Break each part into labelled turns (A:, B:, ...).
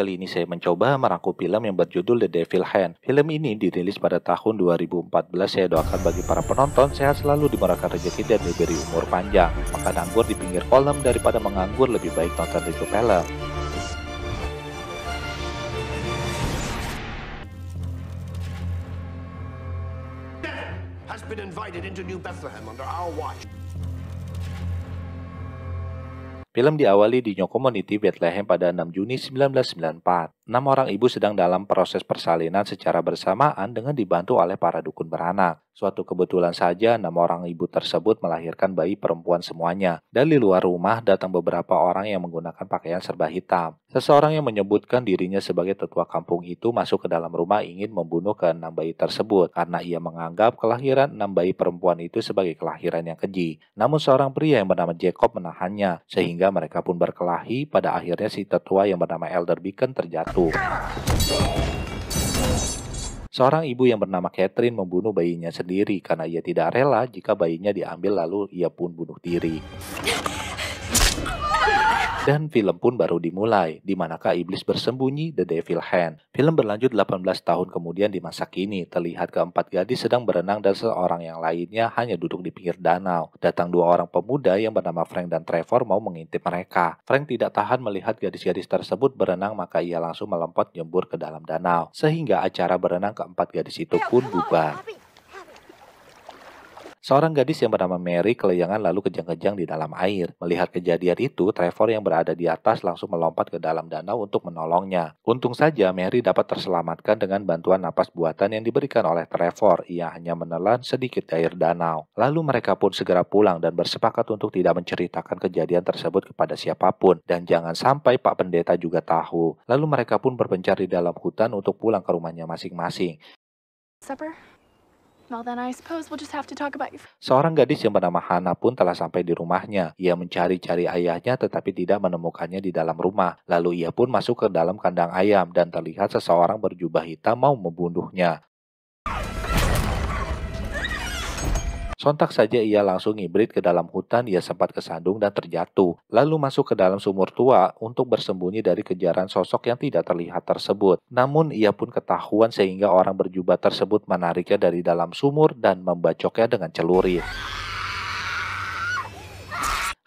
A: kali ini saya mencoba merangkum film yang berjudul The Devil Hand. Film ini dirilis pada tahun 2014. Saya doakan bagi para penonton sehat selalu, dimurahkan rezeki dan diberi umur panjang. Makan anggur di pinggir kolam daripada menganggur, lebih baik nonton itu film.
B: Has been invited into New Bethlehem under our watch.
A: Film diawali di New Community, Bethlehem pada 6 Juni 1994. 6 orang ibu sedang dalam proses persalinan secara bersamaan dengan dibantu oleh para dukun beranak. Suatu kebetulan saja 6 orang ibu tersebut melahirkan bayi perempuan semuanya. Dari luar rumah datang beberapa orang yang menggunakan pakaian serba hitam. Seseorang yang menyebutkan dirinya sebagai tetua kampung itu masuk ke dalam rumah ingin membunuh ke-6 bayi tersebut karena ia menganggap kelahiran 6 bayi perempuan itu sebagai kelahiran yang keji. Namun seorang pria yang bernama Jacob menahannya, sehingga mereka pun berkelahi. Pada akhirnya si tetua yang bernama Elder Beacon terjatuh. Seorang ibu yang bernama Catherine membunuh bayinya sendiri karena ia tidak rela jika bayinya diambil lalu ia pun bunuh diri. Dan film pun baru dimulai, di manakah iblis bersembunyi, The Devil Hand. Film berlanjut 18 tahun kemudian di masa kini, terlihat keempat gadis sedang berenang dan seorang yang lainnya hanya duduk di pinggir danau. Datang 2 orang pemuda yang bernama Frank dan Trevor mau mengintip mereka. Frank tidak tahan melihat gadis-gadis tersebut berenang, maka ia langsung melompat nyembur ke dalam danau. Sehingga acara berenang keempat gadis itu pun bubar. Seorang gadis yang bernama Mary kelayangan lalu kejang-kejang di dalam air. Melihat kejadian itu, Trevor yang berada di atas langsung melompat ke dalam danau untuk menolongnya. Untung saja Mary dapat terselamatkan dengan bantuan napas buatan yang diberikan oleh Trevor. Ia hanya menelan sedikit air danau. Lalu mereka pun segera pulang dan bersepakat untuk tidak menceritakan kejadian tersebut kepada siapapun. Dan jangan sampai Pak Pendeta juga tahu. Lalu mereka pun berpencar di dalam hutan untuk pulang ke rumahnya masing-masing.
C: Supper? Well, then I suppose we'll just have to talk about your...
A: Seorang gadis yang bernama Hannah pun telah sampai di rumahnya. Ia mencari-cari ayahnya tetapi tidak menemukannya di dalam rumah. Lalu ia pun masuk ke dalam kandang ayam dan terlihat seseorang berjubah hitam mau membunuhnya. Sontak saja ia langsung ngibrit ke dalam hutan. Ia sempat kesandung dan terjatuh. Lalu masuk ke dalam sumur tua untuk bersembunyi dari kejaran sosok yang tidak terlihat tersebut. Namun ia pun ketahuan sehingga orang berjubah tersebut menariknya dari dalam sumur dan membacoknya dengan celurit.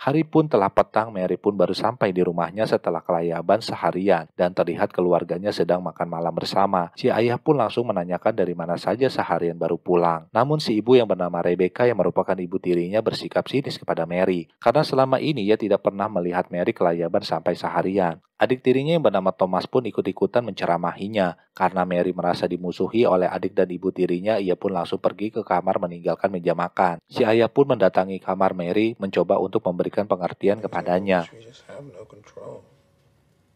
A: Hari pun telah petang, Mary pun baru sampai di rumahnya setelah kelayaban seharian dan terlihat keluarganya sedang makan malam bersama. Si ayah pun langsung menanyakan dari mana saja seharian baru pulang. Namun si ibu yang bernama Rebecca yang merupakan ibu tirinya bersikap sinis kepada Mary karena selama ini ia tidak pernah melihat Mary kelayaban sampai seharian. Adik tirinya yang bernama Thomas pun ikut-ikutan menceramahinya. Karena Mary merasa dimusuhi oleh adik dan ibu tirinya, ia pun langsung pergi ke kamar meninggalkan meja makan. Si ayah pun mendatangi kamar Mary mencoba untuk memberikan pengertian kepadanya.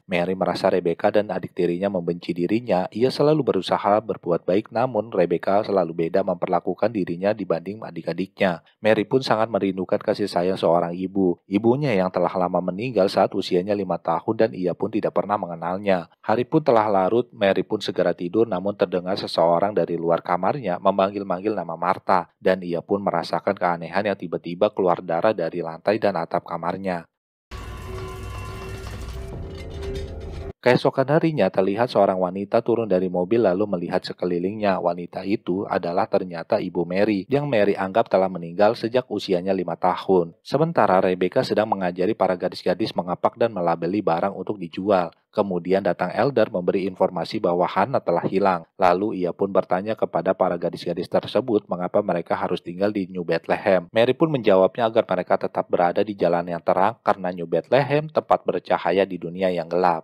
A: Mary merasa Rebecca dan adik tirinya membenci dirinya. Ia selalu berusaha berbuat baik, namun Rebecca selalu beda memperlakukan dirinya dibanding adik-adiknya. Mary pun sangat merindukan kasih sayang seorang ibu. Ibunya yang telah lama meninggal saat usianya 5 tahun dan ia pun tidak pernah mengenalnya. Hari pun telah larut, Mary pun segera tidur, namun terdengar seseorang dari luar kamarnya memanggil-manggil nama Martha. Dan ia pun merasakan keanehan yang tiba-tiba keluar darah dari lantai dan atap kamarnya. Keesokan harinya terlihat seorang wanita turun dari mobil lalu melihat sekelilingnya. Wanita itu adalah ternyata Ibu Mary yang Mary anggap telah meninggal sejak usianya 5 tahun. Sementara Rebecca sedang mengajari para gadis-gadis mengapak dan melabeli barang untuk dijual. Kemudian datang Elder memberi informasi bahwa Hannah telah hilang. Lalu ia pun bertanya kepada para gadis-gadis tersebut mengapa mereka harus tinggal di New Bethlehem. Mary pun menjawabnya agar mereka tetap berada di jalan yang terang karena New Bethlehem tempat bercahaya di dunia yang gelap.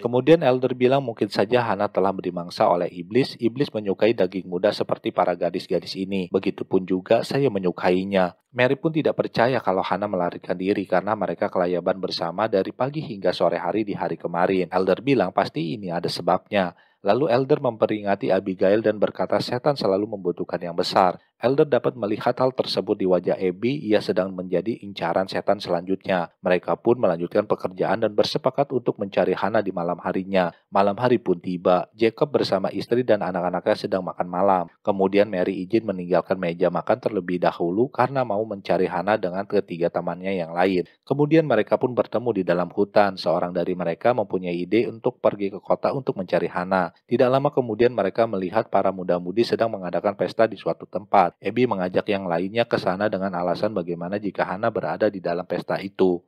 A: Kemudian Elder bilang mungkin saja Hannah telah dimangsa oleh iblis. Iblis menyukai daging muda seperti para gadis-gadis ini. Begitupun juga saya menyukainya. Mary pun tidak percaya kalau Hannah melarikan diri karena mereka kelayaban bersama dari pagi hingga sore hari di hari kemarin. Elder bilang pasti ini ada sebabnya. Lalu Elder memperingati Abigail dan berkata setan selalu membutuhkan yang besar. Elder dapat melihat hal tersebut di wajah Abby, ia sedang menjadi incaran setan selanjutnya. Mereka pun melanjutkan pekerjaan dan bersepakat untuk mencari Hannah di malam harinya. Malam hari pun tiba, Jacob bersama istri dan anak-anaknya sedang makan malam. Kemudian Mary izin meninggalkan meja makan terlebih dahulu karena mau mencari Hannah dengan ketiga temannya yang lain. Kemudian mereka pun bertemu di dalam hutan. Seorang dari mereka mempunyai ide untuk pergi ke kota untuk mencari Hannah. Tidak lama kemudian mereka melihat para muda-mudi sedang mengadakan pesta di suatu tempat. Abby mengajak yang lainnya ke sana dengan alasan bagaimana jika Hannah berada di dalam pesta itu.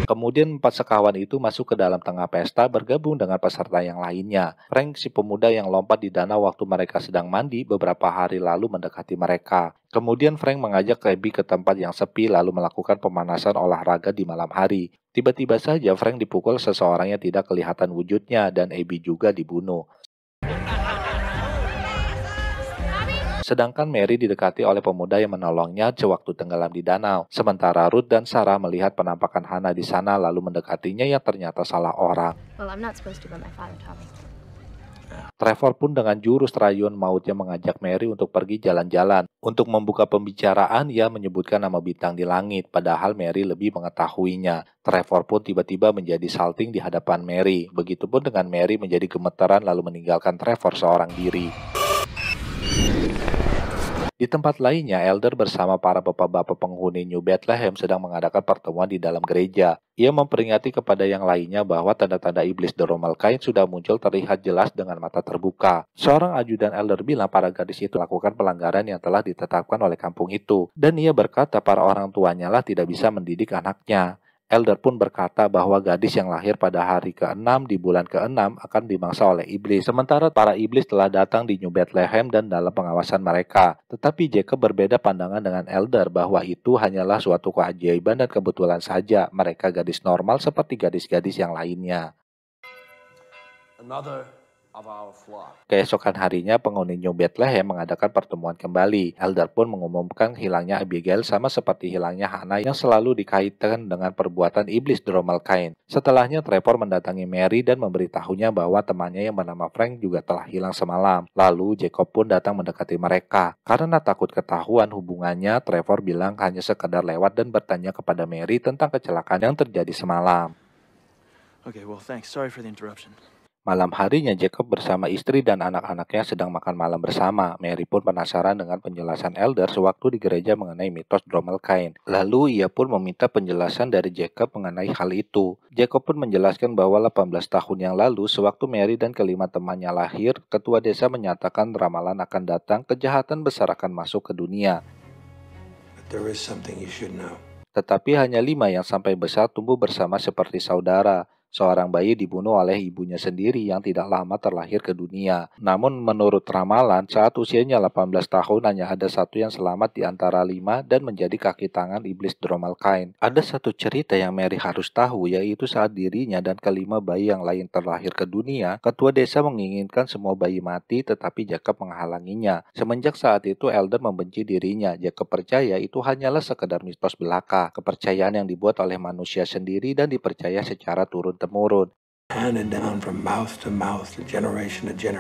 A: Kemudian 4 sekawan itu masuk ke dalam tengah pesta bergabung dengan peserta yang lainnya. Frank, si pemuda yang lompat di danau waktu mereka sedang mandi beberapa hari lalu, mendekati mereka. Kemudian Frank mengajak Abby ke tempat yang sepi lalu melakukan pemanasan olahraga di malam hari. Tiba-tiba saja Frank dipukul seseorang yang tidak kelihatan wujudnya dan Abby juga dibunuh. Sedangkan Mary didekati oleh pemuda yang menolongnya sewaktu tenggelam di danau. Sementara Ruth dan Sarah melihat penampakan Hannah di sana lalu mendekatinya yang ternyata salah orang.
D: Well, I'm not supposed to, but my father taught me.
A: Trevor pun dengan jurus rayuan mautnya mengajak Mary untuk pergi jalan-jalan. Untuk membuka pembicaraan, ia menyebutkan nama bintang di langit, padahal Mary lebih mengetahuinya. Trevor pun tiba-tiba menjadi salting di hadapan Mary. Begitupun dengan Mary menjadi gemetaran lalu meninggalkan Trevor seorang diri. Di tempat lainnya, Elder bersama para bapak-bapak penghuni New Bethlehem sedang mengadakan pertemuan di dalam gereja. Ia memperingati kepada yang lainnya bahwa tanda-tanda iblis Dromal Kain sudah muncul terlihat jelas dengan mata terbuka. Seorang ajudan Elder bilang para gadis itu melakukan pelanggaran yang telah ditetapkan oleh kampung itu. Dan ia berkata para orang tuanya lah tidak bisa mendidik anaknya. Elder pun berkata bahwa gadis yang lahir pada hari ke-6 di bulan ke-6 akan dimangsa oleh iblis. Sementara para iblis telah datang di New Bethlehem dan dalam pengawasan mereka. Tetapi Jacob berbeda pandangan dengan Elder bahwa itu hanyalah suatu keajaiban dan kebetulan saja. Mereka gadis normal seperti gadis-gadis yang lainnya. Keesokan harinya, penghuni New Bethlehem mengadakan pertemuan kembali. Elder pun mengumumkan hilangnya Abigail sama seperti hilangnya Hannah yang selalu dikaitkan dengan perbuatan iblis Dromal Kain. Setelahnya, Trevor mendatangi Mary dan memberitahunya bahwa temannya yang bernama Frank juga telah hilang semalam. Lalu, Jacob pun datang mendekati mereka. Karena takut ketahuan hubungannya, Trevor bilang hanya sekedar lewat dan bertanya kepada Mary tentang kecelakaan yang terjadi semalam.
E: Okay, well, thanks. Sorry for the interruption.
A: Malam harinya, Jacob bersama istri dan anak-anaknya sedang makan malam bersama. Mary pun penasaran dengan penjelasan Elder sewaktu di gereja mengenai mitos Dromal Kain. Lalu ia pun meminta penjelasan dari Jacob mengenai hal itu. Jacob pun menjelaskan bahwa 18 tahun yang lalu, sewaktu Mary dan kelima temannya lahir, ketua desa menyatakan ramalan akan datang, kejahatan besar akan masuk ke dunia. Tetapi hanya 5 yang sampai besar tumbuh bersama seperti saudara. Seorang bayi dibunuh oleh ibunya sendiri yang tidak lama terlahir ke dunia. Namun menurut ramalan, saat usianya 18 tahun hanya ada satu yang selamat di antara 5 dan menjadi kaki tangan iblis Dromal Kain. Ada satu cerita yang Mary harus tahu, yaitu saat dirinya dan kelima bayi yang lain terlahir ke dunia, ketua desa menginginkan semua bayi mati tetapi Jacob menghalanginya. Semenjak saat itu Elder membenci dirinya. Jacob percaya itu hanyalah sekedar mitos belaka, kepercayaan yang dibuat oleh manusia sendiri dan dipercaya secara turun-temurun.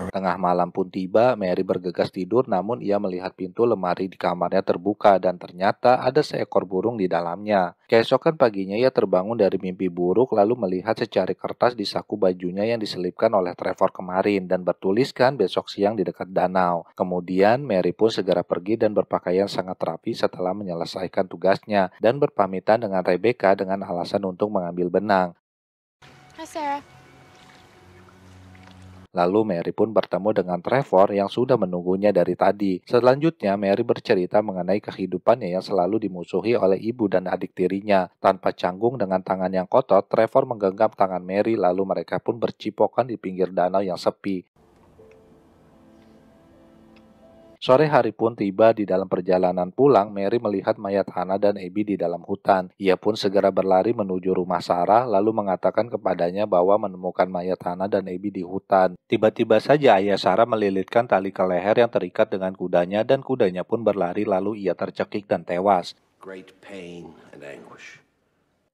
A: Tengah malam pun tiba, Mary bergegas tidur namun ia melihat pintu lemari di kamarnya terbuka dan ternyata ada seekor burung di dalamnya. Keesokan paginya ia terbangun dari mimpi buruk lalu melihat secari kertas di saku bajunya yang diselipkan oleh Trevor kemarin dan bertuliskan besok siang di dekat danau. Kemudian Mary pun segera pergi dan berpakaian sangat rapi setelah menyelesaikan tugasnya dan berpamitan dengan Rebecca dengan alasan untuk mengambil benang.
C: Hi, Sarah.
A: Lalu Mary pun bertemu dengan Trevor yang sudah menunggunya dari tadi. Selanjutnya Mary bercerita mengenai kehidupannya yang selalu dimusuhi oleh ibu dan adik tirinya. Tanpa canggung dengan tangan yang kotor, Trevor menggenggam tangan Mary lalu mereka pun bercipokan di pinggir danau yang sepi. Sore hari pun tiba. Di dalam perjalanan pulang, Mary melihat mayat Hannah dan Abby di dalam hutan. Ia pun segera berlari menuju rumah Sarah, lalu mengatakan kepadanya bahwa menemukan mayat Hannah dan Abby di hutan. Tiba-tiba saja ayah Sarah melilitkan tali ke leher yang terikat dengan kudanya dan kudanya pun berlari lalu ia tercekik dan tewas.
B: Great pain and anguish.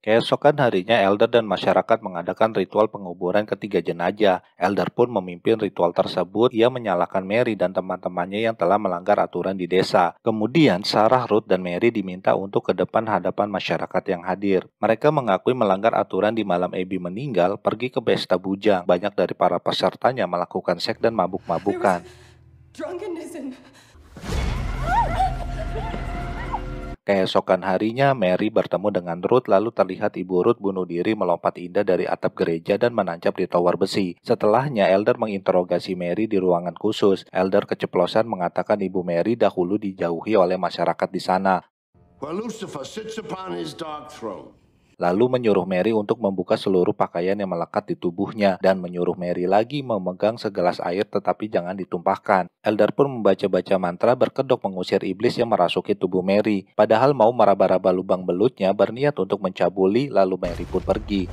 A: Keesokan harinya, Elder dan masyarakat mengadakan ritual penguburan ketiga jenazah. Elder pun memimpin ritual tersebut. Ia menyalahkan Mary dan teman-temannya yang telah melanggar aturan di desa. Kemudian, Sarah, Ruth, dan Mary diminta untuk ke depan hadapan masyarakat yang hadir. Mereka mengakui melanggar aturan di malam Abby meninggal, pergi ke pesta bujang. Banyak dari para pesertanya melakukan seks dan mabuk-mabukan. Keesokan harinya, Mary bertemu dengan Ruth, lalu terlihat ibu Ruth bunuh diri melompat indah dari atap gereja dan menancap di tower besi. Setelahnya, Elder menginterogasi Mary di ruangan khusus. Elder keceplosan mengatakan ibu Mary dahulu dijauhi oleh masyarakat di sana,
B: Where Lucifer sits upon his dark throne.
A: lalu menyuruh Mary untuk membuka seluruh pakaian yang melekat di tubuhnya, dan menyuruh Mary lagi memegang segelas air tetapi jangan ditumpahkan. Elder pun membaca-baca mantra berkedok mengusir iblis yang merasuki tubuh Mary. Padahal mau meraba-raba lubang belutnya, berniat untuk mencabuli, lalu Mary pun pergi.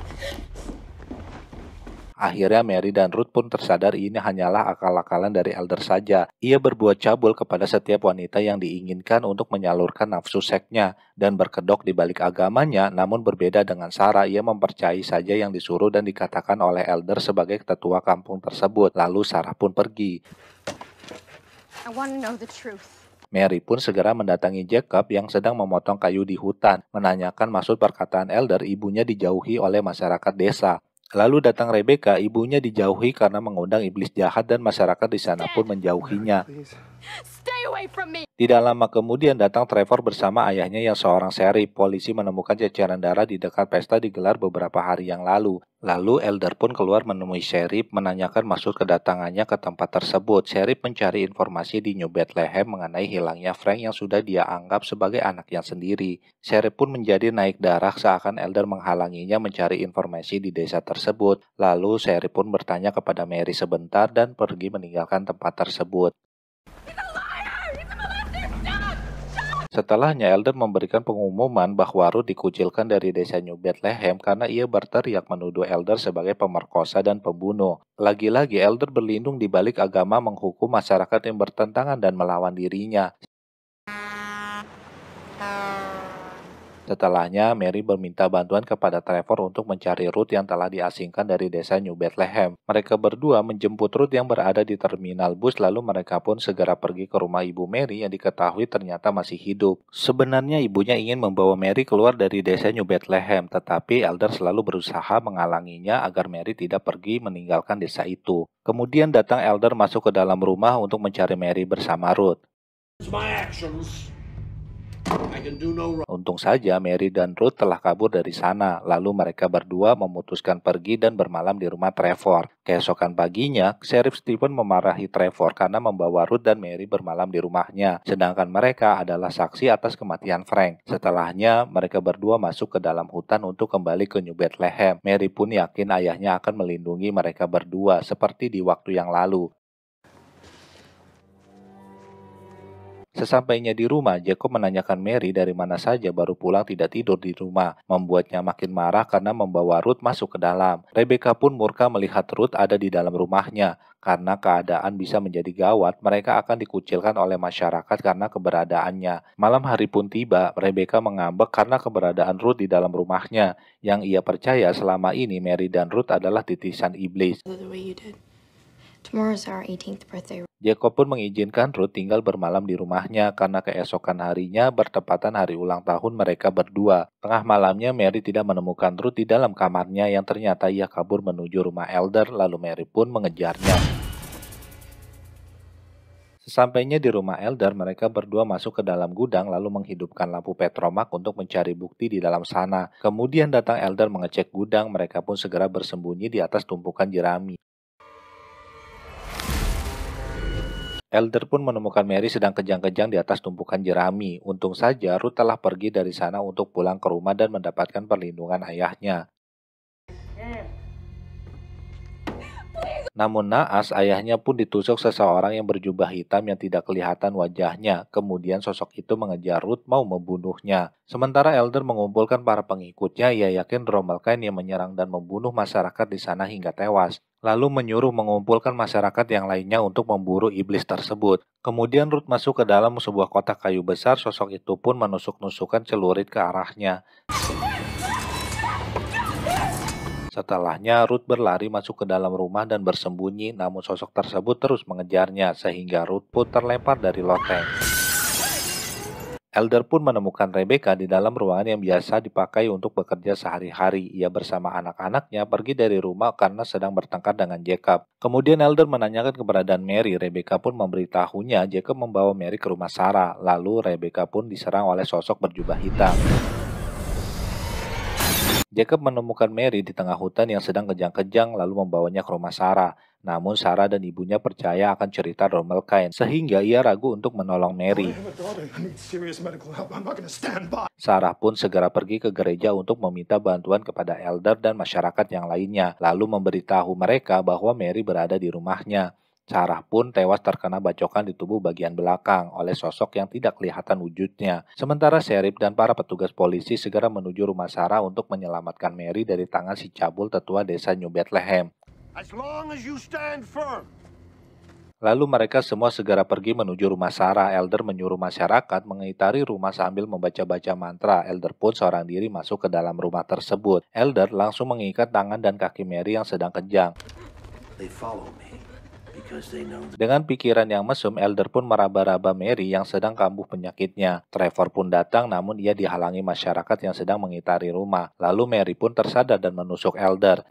A: Akhirnya Mary dan Ruth pun tersadar ini hanyalah akal-akalan dari Elder saja. Ia berbuat cabul kepada setiap wanita yang diinginkan untuk menyalurkan nafsu seksnya, dan berkedok di balik agamanya. Namun berbeda dengan Sarah, ia mempercayai saja yang disuruh dan dikatakan oleh Elder sebagai tetua kampung tersebut. Lalu Sarah pun pergi.
D: I want to know the truth.
A: Mary pun segera mendatangi Jacob yang sedang memotong kayu di hutan, menanyakan maksud perkataan Elder ibunya dijauhi oleh masyarakat desa. Lalu datang Rebecca, ibunya dijauhi karena mengundang iblis jahat dan masyarakat di sana pun menjauhinya.
C: Stay away from me!
A: Tidak lama kemudian datang Trevor bersama ayahnya yang seorang sheriff. Polisi menemukan ceceran darah di dekat pesta digelar beberapa hari yang lalu. Lalu Elder pun keluar menemui sheriff, menanyakan maksud kedatangannya ke tempat tersebut. Sheriff mencari informasi di New Bethlehem mengenai hilangnya Frank yang sudah dia anggap sebagai anaknya sendiri. Sheriff pun menjadi naik darah seakan Elder menghalanginya mencari informasi di desa tersebut. Lalu sheriff pun bertanya kepada Mary sebentar dan pergi meninggalkan tempat tersebut. Setelahnya, Elder memberikan pengumuman bahwa Ruth dikucilkan dari desa New Bethlehem karena ia berteriak menuduh Elder sebagai pemerkosa dan pembunuh. Lagi-lagi, Elder berlindung di balik agama menghukum masyarakat yang bertentangan dan melawan dirinya. Setelahnya, Mary meminta bantuan kepada Trevor untuk mencari Ruth yang telah diasingkan dari desa New Bethlehem. Mereka berdua menjemput Ruth yang berada di terminal bus, lalu mereka pun segera pergi ke rumah ibu Mary yang diketahui ternyata masih hidup. Sebenarnya ibunya ingin membawa Mary keluar dari desa New Bethlehem, tetapi Elder selalu berusaha menghalanginya agar Mary tidak pergi meninggalkan desa itu. Kemudian datang Elder masuk ke dalam rumah untuk mencari Mary bersama Ruth.
B: My actions. I can do no wrong.
A: Untung saja Mary dan Ruth telah kabur dari sana, lalu mereka berdua memutuskan pergi dan bermalam di rumah Trevor. Keesokan paginya, Sheriff Stephen memarahi Trevor karena membawa Ruth dan Mary bermalam di rumahnya, sedangkan mereka adalah saksi atas kematian Frank. Setelahnya, mereka berdua masuk ke dalam hutan untuk kembali ke New Bethlehem. Mary pun yakin ayahnya akan melindungi mereka berdua, seperti di waktu yang lalu. Sesampainya di rumah, Jacob menanyakan Mary dari mana saja baru pulang tidak tidur di rumah, membuatnya makin marah karena membawa Ruth masuk ke dalam. Rebecca pun murka melihat Ruth ada di dalam rumahnya. Karena keadaan bisa menjadi gawat, mereka akan dikucilkan oleh masyarakat karena keberadaannya. Malam hari pun tiba, Rebecca mengambek karena keberadaan Ruth di dalam rumahnya, yang ia percaya selama ini Mary dan Ruth adalah titisan iblis.
D: Tomorrow's our 18th birthday.
A: Jacob pun mengizinkan Ruth tinggal bermalam di rumahnya karena keesokan harinya bertepatan hari ulang tahun mereka berdua. Tengah malamnya Mary tidak menemukan Ruth di dalam kamarnya yang ternyata ia kabur menuju rumah Elder, lalu Mary pun mengejarnya. Sesampainya di rumah Elder, mereka berdua masuk ke dalam gudang lalu menghidupkan lampu petromak untuk mencari bukti di dalam sana. Kemudian datang Elder mengecek gudang, mereka pun segera bersembunyi di atas tumpukan jerami. Elder pun menemukan Mary sedang kejang-kejang di atas tumpukan jerami. Untung saja Ruth telah pergi dari sana untuk pulang ke rumah dan mendapatkan perlindungan ayahnya. Namun naas, ayahnya pun ditusuk seseorang yang berjubah hitam yang tidak kelihatan wajahnya. Kemudian sosok itu mengejar Ruth mau membunuhnya. Sementara Elder mengumpulkan para pengikutnya, ia yakin rombel kain yang menyerang dan membunuh masyarakat di sana hingga tewas. Lalu menyuruh mengumpulkan masyarakat yang lainnya untuk memburu iblis tersebut. Kemudian Ruth masuk ke dalam sebuah kotak kayu besar, sosok itu pun menusuk-nusukkan celurit ke arahnya. Setelahnya, Ruth berlari masuk ke dalam rumah dan bersembunyi, namun sosok tersebut terus mengejarnya, sehingga Ruth pun terlempar dari loteng. Elder pun menemukan Rebecca di dalam ruangan yang biasa dipakai untuk bekerja sehari-hari. Ia bersama anak-anaknya pergi dari rumah karena sedang bertengkar dengan Jacob. Kemudian Elder menanyakan keberadaan Mary. Rebecca pun memberitahunya Jacob membawa Mary ke rumah Sarah. Lalu Rebecca pun diserang oleh sosok berjubah hitam. Jacob menemukan Mary di tengah hutan yang sedang kejang-kejang lalu membawanya ke rumah Sarah. Namun Sarah dan ibunya percaya akan cerita Rommel Kane, sehingga ia ragu untuk menolong Mary. Sarah pun segera pergi ke gereja untuk meminta bantuan kepada Elder dan masyarakat yang lainnya, lalu memberitahu mereka bahwa Mary berada di rumahnya. Sarah pun tewas terkena bacokan di tubuh bagian belakang oleh sosok yang tidak kelihatan wujudnya. Sementara Sheriff dan para petugas polisi segera menuju rumah Sarah untuk menyelamatkan Mary dari tangan si cabul tetua desa New Bethlehem.
B: As long as you stand firm.
A: Lalu mereka semua segera pergi menuju rumah Sarah. Elder menyuruh masyarakat mengitari rumah sambil membaca-baca mantra. Elder pun seorang diri masuk ke dalam rumah tersebut. Elder langsung mengikat tangan dan kaki Mary yang sedang kejang.
B: They follow me because they know.
A: Dengan pikiran yang mesum, Elder pun meraba-raba Mary yang sedang kambuh penyakitnya. Trevor pun datang, namun ia dihalangi masyarakat yang sedang mengitari rumah. Lalu Mary pun tersadar dan menusuk Elder.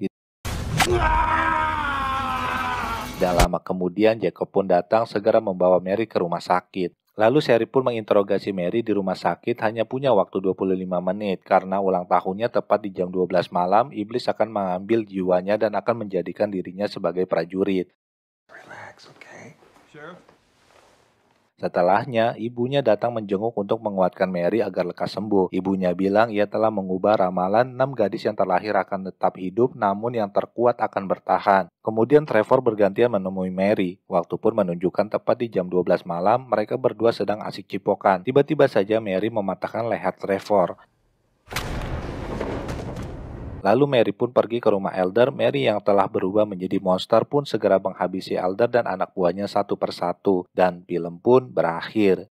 A: Tidak lama kemudian, Jacob pun datang segera membawa Mary ke rumah sakit. Lalu Sheriff pun menginterogasi Mary di rumah sakit, hanya punya waktu 25 menit. Karena ulang tahunnya tepat di jam 12 malam, iblis akan mengambil jiwanya dan akan menjadikan dirinya sebagai prajurit.
B: Relax, okay? Sheriff?
A: Setelahnya, ibunya datang menjenguk untuk menguatkan Mary agar lekas sembuh. Ibunya bilang ia telah mengubah ramalan 6 gadis yang terlahir akan tetap hidup, namun yang terkuat akan bertahan. Kemudian Trevor bergantian menemui Mary. Waktu pun menunjukkan tepat di jam 12 malam, mereka berdua sedang asik cipokan. Tiba-tiba saja Mary mematahkan leher Trevor. Lalu Mary pun pergi ke rumah Elder. Mary yang telah berubah menjadi monster pun segera menghabisi Elder dan anak buahnya satu persatu. Dan film pun berakhir.